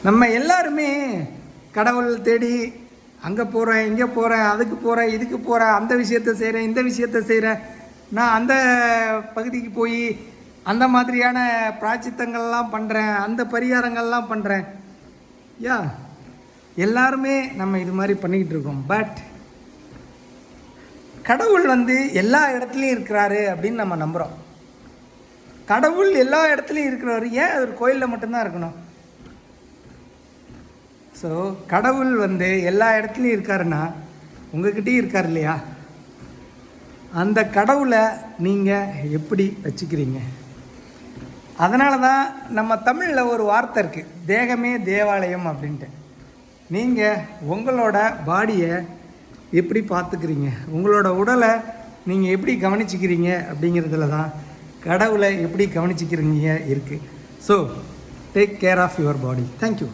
நம்ம எல்லாருமே கடவுள் தேடி அங்கே போகிறேன், இங்கே போகிறேன், அதுக்கு போகிறேன், இதுக்கு போகிறேன், அந்த விஷயத்த செய்கிறேன், இந்த விஷயத்த செய்கிறேன், நான் அந்த பகுதிக்கு போய் அந்த மாதிரியான பிராச்சித்தங்கள்லாம் பண்ணுறேன், அந்த பரிகாரங்கள்லாம் பண்ணுறேன். எல்லாருமே நம்ம இது மாதிரி பண்ணிக்கிட்டு இருக்கோம். பட் கடவுள் எல்லா இடத்துலையும் இருக்கிறாரு அப்படின்னு நம்ம நம்புகிறோம். கடவுள் எல்லா இடத்துலையும் இருக்கிறாரு, ஏன் அது ஒரு கோயிலில் மட்டும்தான் இருக்கணும்? ஸோ கடவுள் எல்லா இடத்துலையும் இருக்காருன்னா உங்ககிட்டயும் இருக்கார் இல்லையா? அந்த கடவுளை நீங்கள் எப்படி வச்சுக்கிறீங்க? அதனால தான் நம்ம தமிழில் ஒரு வார்த்தை இருக்குது, தேகமே தேவாலயம் அப்படின்ட்டு. நீங்கள் உங்களோட பாடியை எப்படி பார்த்துக்கிறீங்க, உங்களோட உடலை நீங்கள் எப்படி கவனிச்சிக்கிறீங்க அப்படிங்கிறதுல தான் கடவுளை எப்படி கவனிச்சிக்கிறீங்க இருக்குது. So take care of your body. Thank you.